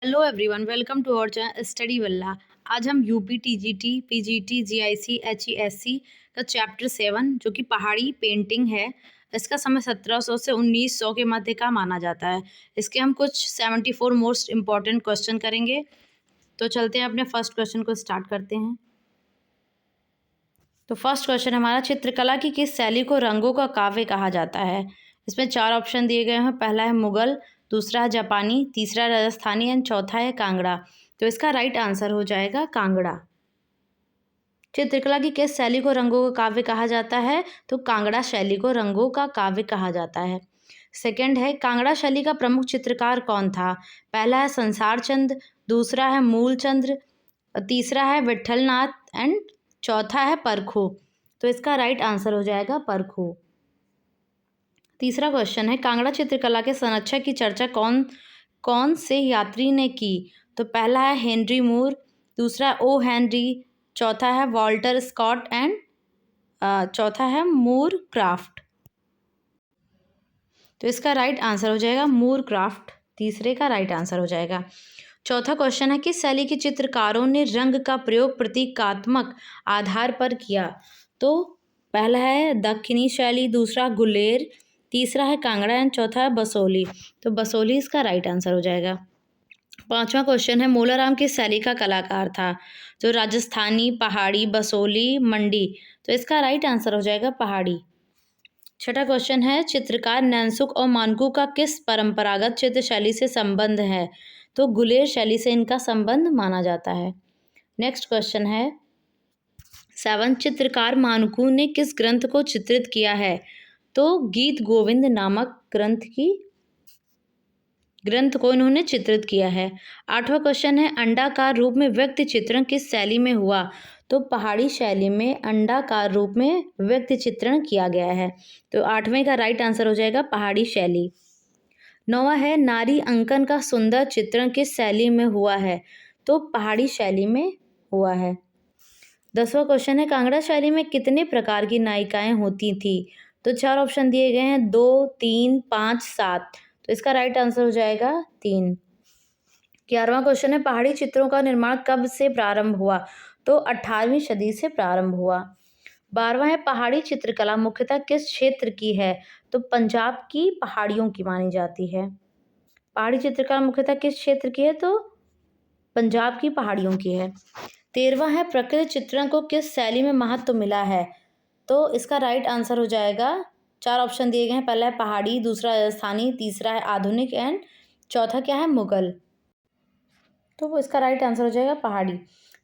Hello everyone, welcome to our channel Study Wallah. आज हम UP TGT, PGT, GIC, HESC का chapter 7 जो कि पहाड़ी पेंटिंग है, इसका समय 1700 से 1900 के मध्य का माना जाता है। इसके हम कुछ 74 मोस्ट इम्पॉर्टेंट क्वेश्चन करेंगे। तो चलते हैं, अपने फर्स्ट क्वेश्चन को स्टार्ट करते हैं। तो फर्स्ट क्वेश्चन हमारा, चित्रकला की किस शैली को रंगों का काव्य कहा जाता है? इसमें 4 ऑप्शन दिए गए हैं। पहला है मुगल, दूसरा है जापानी, तीसरा है राजस्थानी एंड चौथा है कांगड़ा। तो इसका राइट आंसर हो जाएगा कांगड़ा। चित्रकला की किस शैली को रंगों का काव्य कहा जाता है? तो कांगड़ा शैली को रंगों का काव्य कहा जाता है। सेकंड है, कांगड़ा शैली का प्रमुख चित्रकार कौन था? पहला है संसार चंद, दूसरा है मूलचंद्र, तीसरा है विठलनाथ एंड चौथा है परखू। तो इसका राइट आंसर हो जाएगा परखू। तीसरा क्वेश्चन है, कांगड़ा चित्रकला के संरक्षक की चर्चा कौन कौन से यात्री ने की? तो पहला है हेनरी मूर, दूसरा ओ हेनरी, चौथा है वॉल्टर स्कॉट एंड चौथा है मूर क्राफ्ट। तो इसका राइट आंसर हो जाएगा मूर क्राफ्ट। तीसरे का राइट आंसर हो जाएगा। चौथा क्वेश्चन है, किस शैली के चित्रकारों ने रंग का प्रयोग प्रतीकात्मक आधार पर किया? तो पहला है दक्षिणी शैली, दूसरा गुलेर, तीसरा है कांगड़ा एंड चौथा है बसोली। तो बसोली इसका राइट आंसर हो जाएगा। पांचवा क्वेश्चन है, मोलाराम किस शैली का कलाकार था? तो राजस्थानी, पहाड़ी, बसोली, मंडी। तो इसका राइट आंसर हो जाएगा पहाड़ी। छठा क्वेश्चन है, चित्रकार नैनसुख और मानकू का किस परंपरागत चित्र शैली से संबंध है? तो गुलेर शैली से इनका संबंध माना जाता है। नेक्स्ट क्वेश्चन है 7, चित्रकार मानकू ने किस ग्रंथ को चित्रित किया है? तो गीत गोविंद नामक ग्रंथ को इन्होंने चित्रित किया है। आठवां क्वेश्चन है, अंडाकार रूप में व्यक्ति चित्रण किस शैली में हुआ? तो पहाड़ी शैली में अंडाकार रूप में व्यक्ति चित्रण किया गया है। तो 8वें का राइट आंसर हो जाएगा पहाड़ी शैली। 9वां है, नारी अंकन का सुंदर चित्रण किस शैली में हुआ है? तो पहाड़ी शैली में हुआ है। 10वां क्वेश्चन है, कांगड़ा शैली में कितने प्रकार की नायिकाएं होती थी? तो 4 ऑप्शन दिए गए हैं, 2, 3, 5, 7। तो इसका राइट आंसर हो जाएगा 3। 11वां क्वेश्चन है, पहाड़ी चित्रों का निर्माण कब से प्रारंभ हुआ? तो 18वीं सदी से प्रारंभ हुआ। 12वां है, पहाड़ी चित्रकला मुख्यतः किस क्षेत्र की है? तो पंजाब की पहाड़ियों की मानी जाती है। पहाड़ी चित्रकला मुख्यतः किस क्षेत्र की है? तो पंजाब की पहाड़ियों की है। 13वां है, प्रकृति चित्रण को किस शैली में महत्व मिला है? तो इसका राइट आंसर हो जाएगा, 4 ऑप्शन दिए गए हैं। पहला है पहाड़ी, दूसरा राजस्थानी, तीसरा है आधुनिक एंड चौथा क्या है? मुगल। तो वो इसका राइट आंसर हो जाएगा पहाड़ी।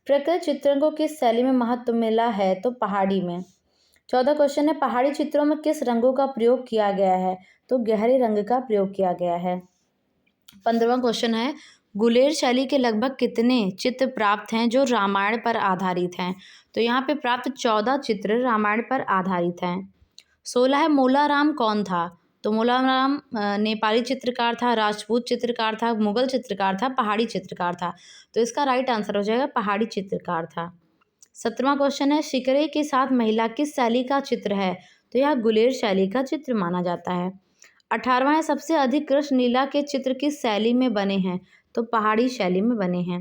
प्रकृति चित्रण को किस शैली में महत्व मिला है? तो पहाड़ी में। 14 क्वेश्चन है, पहाड़ी चित्रों में किस रंगों का प्रयोग किया गया है? तो गहरे रंग का प्रयोग किया गया है। 15वां क्वेश्चन है, गुलेर शैली के लगभग कितने चित्र प्राप्त हैं जो रामायण पर आधारित हैं? तो यहाँ पे प्राप्त 14 चित्र रामायण पर आधारित हैं। 16 है, मोलाराम कौन था? तो मोलाराम नेपाली चित्रकार था, राजपूत चित्रकार था, मुगल चित्रकार था, पहाड़ी चित्रकार था। तो इसका राइट आंसर हो जाएगा पहाड़ी चित्रकार था। 17वां क्वेश्चन है, शिकरे के साथ महिला किस शैली का चित्र है? तो यह गुलेर शैली का चित्र माना जाता है। 18वां है, सबसे अधिक कृष्ण लीला के चित्र किस शैली में बने हैं? तो पहाड़ी शैली में बने हैं।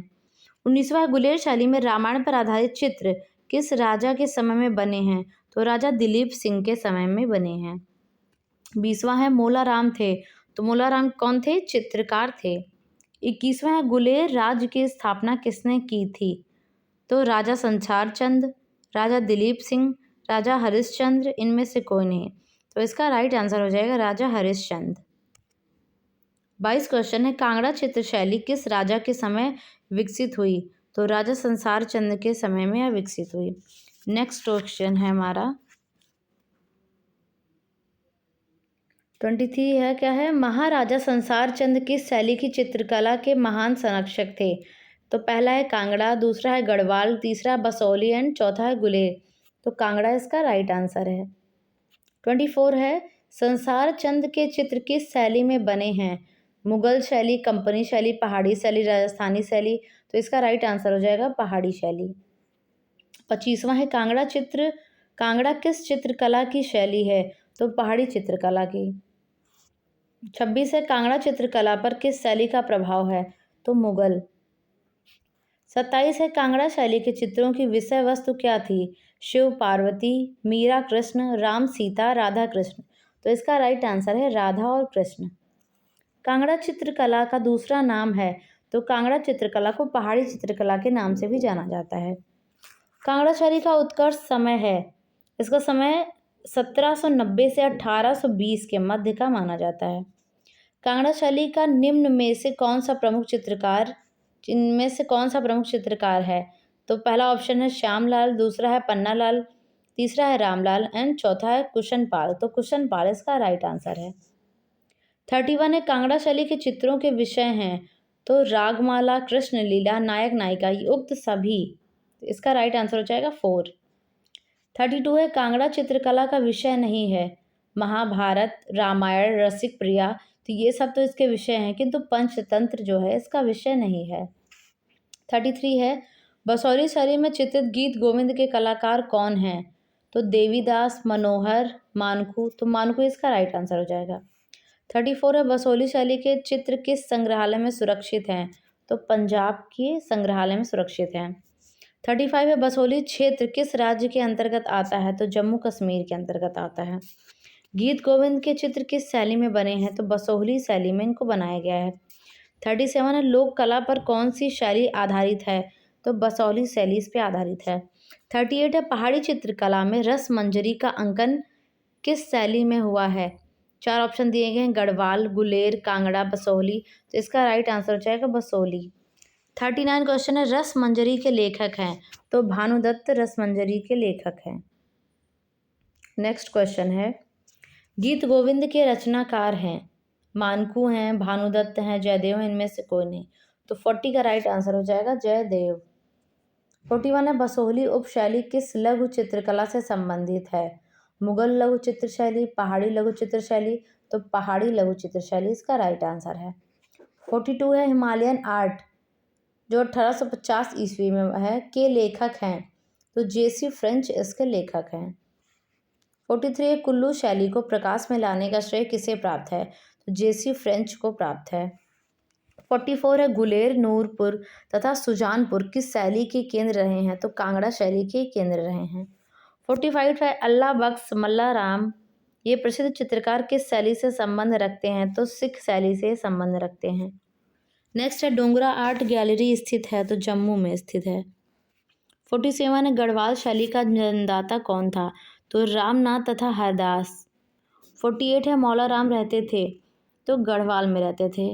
19वां है, गुलेर शैली में रामायण पर आधारित चित्र किस राजा के समय में बने हैं? तो राजा दिलीप सिंह के समय में बने हैं। 20वां है, मोलाराम थे। तो मोलाराम कौन थे? चित्रकार थे। 21वां है, गुलेर राज्य की स्थापना किसने की थी? तो राजा संसार चंद, राजा दिलीप सिंह, राजा हरिश्चंद्र, इनमें से कोई नहीं। तो इसका राइट आंसर हो जाएगा राजा हरिश्चंद्र। 22 क्वेश्चन है, कांगड़ा चित्र शैली किस राजा के समय विकसित हुई? तो राजा संसार चंद के समय में यह विकसित हुई। नेक्स्ट क्वेश्चन है हमारा 23 है, क्या है? महाराजा संसार चंद किस शैली की चित्रकला के महान संरक्षक थे? तो पहला है कांगड़ा, दूसरा है गढ़वाल, तीसरा बसोली एंड चौथा है गुलेर। तो कांगड़ा इसका राइट आंसर है। 24 है, संसार चंद के चित्र किस शैली में बने हैं? मुगल शैली, कंपनी शैली, पहाड़ी शैली, राजस्थानी शैली। तो इसका राइट आंसर हो जाएगा पहाड़ी शैली। 25वां है, कांगड़ा किस चित्रकला की शैली है? तो पहाड़ी चित्रकला की। 26 है, कांगड़ा चित्रकला पर किस शैली का प्रभाव है? तो मुगल। 27 है कांगड़ा शैली के चित्रों की विषय वस्तु क्या थी? शिव पार्वती, मीरा कृष्ण, राम सीता, राधा कृष्ण। तो इसका राइट आंसर है राधा और कृष्ण। कांगड़ा चित्रकला का दूसरा नाम है, तो कांगड़ा चित्रकला को पहाड़ी चित्रकला के नाम से भी जाना जाता है। कांगड़ा शैली का उत्कर्ष समय है, इसका समय 1790 से 1820 के मध्य का माना जाता है। कांगड़ा शैली का निम्न में से कौन सा प्रमुख चित्रकार इनमें से कौन सा प्रमुख चित्रकार है? तो पहला ऑप्शन है श्यामलाल, दूसरा है पन्नालाल, तीसरा है रामलाल एंड चौथा है कुशनपाल। तो कुशनपाल इसका राइट आंसर है। 31 है कांगड़ा शैली के चित्रों के विषय हैं, तो रागमाला, कृष्ण लीला, नायक नायिका, ये उक्त सभी। तो इसका राइट आंसर हो जाएगा 4। 32 है कांगड़ा चित्रकला का विषय नहीं है, महाभारत, रामायण, रसिक प्रिया, तो ये सब तो इसके विषय हैं, किंतु पंचतंत्र जो है इसका विषय नहीं है। 33 है बसौली शैली में चित्रित गीत गोविंद के कलाकार कौन हैं? तो देवीदास, मनोहर, मानकू, तो मानकू इसका राइट आंसर हो जाएगा। 34 है बसौली शैली के चित्र किस संग्रहालय में सुरक्षित हैं? तो पंजाब के संग्रहालय में सुरक्षित हैं। 35 है बसौली क्षेत्र किस राज्य के अंतर्गत आता है? तो जम्मू कश्मीर के अंतर्गत आता है। गीत गोविंद के चित्र किस शैली में बने हैं? तो बसोहली शैली में इनको बनाया गया है। 37 है लोक कला पर कौन सी शैली आधारित है? तो बसौली शैली इस पे आधारित है। 38 है पहाड़ी चित्रकला में रस मंजरी का अंकन किस शैली में हुआ है? 4 ऑप्शन दिए गए हैं, गढ़वाल, गुलेर, कांगड़ा, बसोहली। तो इसका राइट आंसर हो जाएगा बसोहली। 39 क्वेश्चन है रस मंजरी के लेखक हैं, तो भानुदत्त रस मंजरी के लेखक हैं। नेक्स्ट क्वेश्चन है गीत गोविंद के रचनाकार हैं, मानकू हैं, भानुदत्त हैं, जयदेव हैं, इनमें से कोई नहीं। तो 40 का राइट आंसर हो जाएगा जयदेव। 41 है बसोहली उपशैली किस लघु चित्रकला से संबंधित है? मुगल लघु चित्र शैली, पहाड़ी लघु चित्र शैली, तो पहाड़ी लघु चित्र शैली इसका राइट आंसर है। 42 है हिमालयन आर्ट जो 1850 ईस्वी में है के लेखक हैं, तो जेसी फ्रेंच इसके लेखक हैं। 43 कुल्लू शैली को प्रकाश में लाने का श्रेय किसे प्राप्त है? तो जेसी फ्रेंच को प्राप्त है। 44 है गुलेर, नूरपुर तथा सुजानपुर किस शैली के केंद्र रहे हैं? तो कांगड़ा शैली के केंद्र रहे हैं। 45 है अल्लाह बख्श, मल्ला राम, ये प्रसिद्ध चित्रकार किस शैली से संबंध रखते हैं? तो सिख शैली से संबंध रखते हैं। नेक्स्ट है डोंगरा आर्ट गैलरी स्थित है, तो जम्मू में स्थित है। 47 है गढ़वाल शैली का जन्मदाता कौन था? तो रामनाथ तथा हरदास। 48 है मौला राम रहते थे, तो गढ़वाल में रहते थे।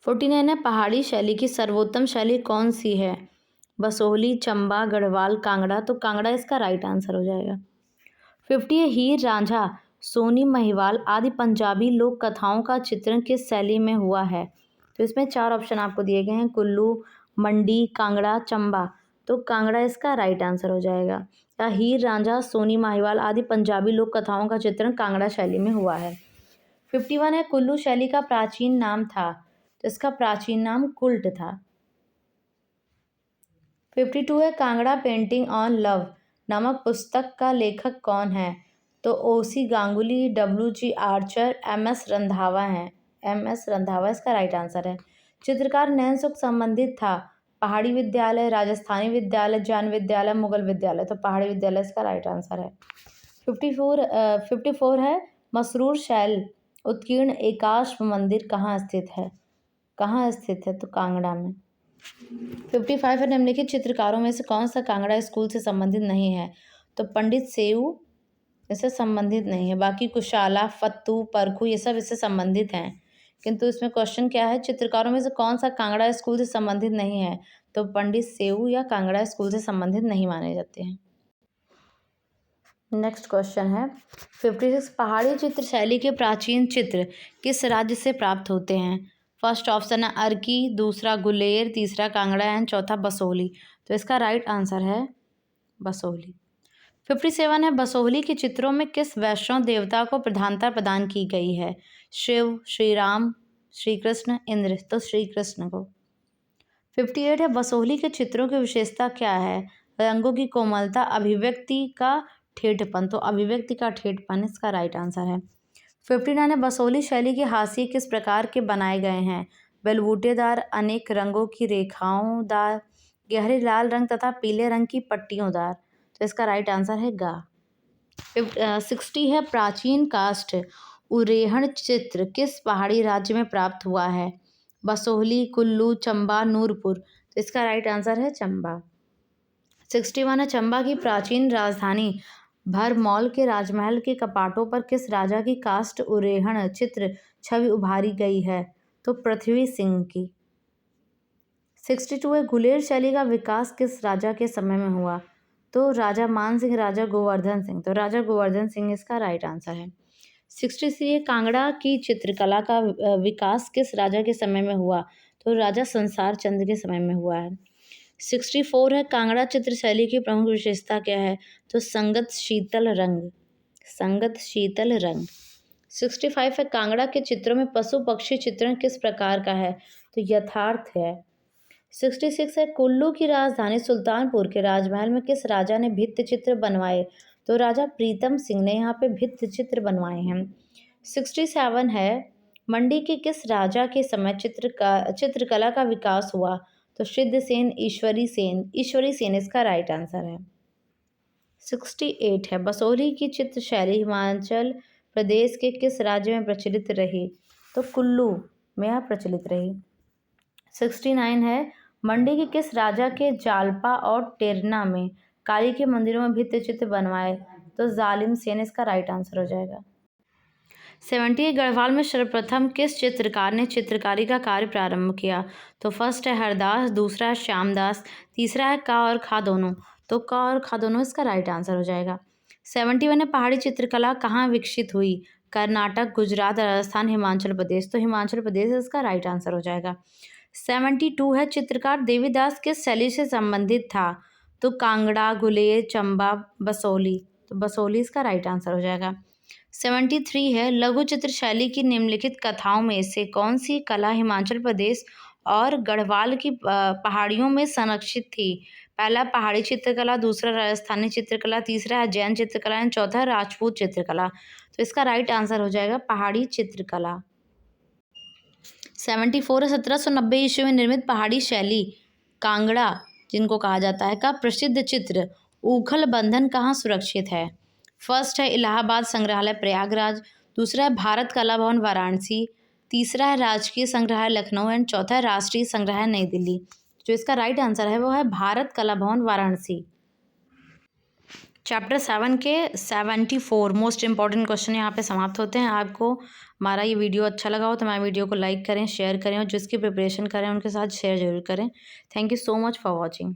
49 है पहाड़ी शैली की सर्वोत्तम शैली कौन सी है? बसोहली, चंबा, गढ़वाल, कांगड़ा, तो कांगड़ा इसका राइट आंसर हो जाएगा। 50 है हीर रांझा, सोनी महिवाल आदि पंजाबी लोक कथाओं का चित्रण किस शैली में हुआ है? तो इसमें 4 ऑप्शन आपको दिए गए हैं, कुल्लू, मंडी, कांगड़ा, चंबा, तो कांगड़ा इसका राइट आंसर हो जाएगा। या हीर रांझा, सोनी महिवाल आदि पंजाबी लोक कथाओं का चित्रण कांगड़ा शैली में हुआ है। 51 है कुल्लू शैली का प्राचीन नाम था, तो इसका प्राचीन नाम कुल्ट था। 52 है कांगड़ा पेंटिंग ऑन लव नामक पुस्तक का लेखक कौन है? तो O C Ganguly, W G. Archer, M S. Randhawa हैं। एम.एस. रंधावा इसका राइट आंसर है। चित्रकार नैनसुख संबंधित था, पहाड़ी विद्यालय, राजस्थानी विद्यालय, जैन विद्यालय, मुगल विद्यालय, तो पहाड़ी विद्यालय इसका राइट आंसर है। 54 है मसरूर शैल उत्कीर्ण एकाश्म मंदिर कहाँ स्थित है? कहाँ स्थित है? तो कांगड़ा में। 55 है निम्नलिखित चित्रकारों में से कौन सा कांगड़ा स्कूल से संबंधित नहीं है? तो पंडित सेऊ इससे संबंधित नहीं है, बाकी कुशाला, फत्तू, परखू ये सब इससे संबंधित हैं। किंतु इसमें क्वेश्चन क्या है, चित्रकारों में से कौन सा कांगड़ा स्कूल से संबंधित नहीं है? तो पंडित सेऊ या कांगड़ा स्कूल से संबंधित नहीं माने जाते हैं। नेक्स्ट क्वेश्चन है 56 पहाड़ी चित्र शैली के प्राचीन चित्र किस राज्य से प्राप्त होते हैं? फर्स्ट ऑप्शन है अर्की, दूसरा गुलेर, तीसरा कांगड़ा एंड चौथा बसोहली, तो इसका राइट आंसर है बसोहली। 57 है बसोहली के चित्रों में किस वैष्णव देवता को प्रधानता प्रदान की गई है? शिव, श्री राम, श्री कृष्ण, इंद्र, तो श्री कृष्ण को। 58 है बसोहली के चित्रों की विशेषता क्या है? रंगों की कोमलता, अभिव्यक्ति का ठेठपन, तो अभिव्यक्ति का ठेठपन इसका राइट आंसर है। 59 है बसोहली शैली के हाशिए किस प्रकार के बनाए गए हैं? बलबूटेदार, अनेक रंगों की रेखाओंदार, गहरे लाल रंग तथा पीले रंग की पट्टियोंदार। तो इसका राइट आंसर है गा। 60 है प्राचीन काष्ठ उरेहण चित्र किस पहाड़ी राज्य में प्राप्त हुआ है? बसोहली, कुल्लू, चंबा, नूरपुर। तो इसका राइट आंसर है चंबा। 61 है चंबा की प्राचीन राजधानी भरमौल के राजमहल के कपाटों पर किस राजा की काष्ठ उरेहण चित्र छवि उभारी गई है? तो पृथ्वी सिंह की। 62 है गुलेर शैली का विकास किस राजा के समय में हुआ? तो राजा मान सिंह, राजा गोवर्धन सिंह। तो राजा गोवर्धन सिंह इसका राइट आंसर है। 63 है कांगड़ा की चित्रकला का विकास किस राजा के समय में हुआ? तो राजा संसार चंद्र के समय में हुआ है। 64 है कांगड़ा चित्र शैली की प्रमुख विशेषता क्या है? तो संगत शीतल रंग। संगत शीतल रंग। 65 है कांगड़ा के चित्रों में पशु पक्षी चित्रण किस प्रकार का है? तो यथार्थ है। 66 है कुल्लू की राजधानी सुल्तानपुर के राजमहल में किस राजा ने भित्ति चित्र बनवाए? तो राजा प्रीतम सिंह ने यहाँ पे भित्ति चित्र बनवाए हैं। 67 है मंडी के किस राजा के समय चित्रकला का विकास हुआ? तो सिद्धसेन, ईश्वरी सेन। ईश्वरी सेन इसका राइट आंसर है। 68 है बसोहली की चित्र शैली हिमाचल प्रदेश के किस राज्य में प्रचलित रही? तो कुल्लू में यह प्रचलित रही। 69 है मंडी के किस राजा के जालपा और टेरना में काली के मंदिरों में भित्ति चित्र बनवाए? तो जालिम सेन इसका राइट आंसर हो जाएगा। 70 गढ़वाल में सर्वप्रथम किस चित्रकार ने चित्रकारी का कार्य प्रारंभ किया? तो फर्स्ट है हरदास, दूसरा है श्यामदास, तीसरा है का और खा दोनों। तो का और खा दोनों इसका राइट आंसर हो जाएगा। 71 है पहाड़ी चित्रकला कहाँ विकसित हुई? कर्नाटक, गुजरात, राजस्थान, हिमाचल प्रदेश। तो हिमाचल प्रदेश इसका राइट आंसर हो जाएगा। 72 है चित्रकार देवीदास किस शैली से संबंधित था? तो कांगड़ा, गुलेर, चंबा, बसोहली। तो बसोहली इसका राइट आंसर हो जाएगा। 73 है लघु चित्र शैली की निम्नलिखित कथाओं में से कौन सी कला हिमाचल प्रदेश और गढ़वाल की पहाड़ियों में संरक्षित थी? पहला पहाड़ी चित्रकला, दूसरा राजस्थानी चित्रकला, तीसरा है जैन चित्रकला एंड चौथा राजपूत चित्रकला। तो इसका राइट आंसर हो जाएगा पहाड़ी चित्रकला। 74 है 1790 ईस्वी में निर्मित पहाड़ी शैली कांगड़ा जिनको कहा जाता है का प्रसिद्ध चित्र ऊखल बंधन कहाँ सुरक्षित है? फर्स्ट है इलाहाबाद संग्रहालय प्रयागराज, दूसरा है भारत कला भवन वाराणसी, तीसरा है राजकीय संग्रहालय लखनऊ एंड चौथा है राष्ट्रीय संग्रहालय नई दिल्ली। जो इसका राइट आंसर है वो है भारत कला भवन वाराणसी। चैप्टर 7 के 74 मोस्ट इंपॉर्टेंट क्वेश्चन यहाँ पे समाप्त होते हैं। आपको हमारा ये वीडियो अच्छा लगा हो तो हमारे वीडियो को लाइक करें, शेयर करें और जिसकी प्रिपरेशन करें उनके साथ शेयर जरूर करें। Thank you so much for watching.